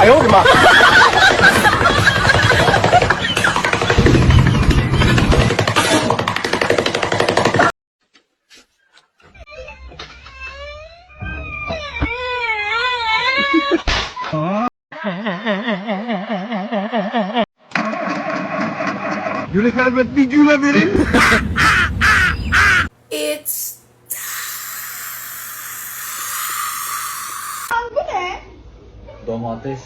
哎呦我的妈！Jullie gaan het met wie Julia weer in? It's Domates.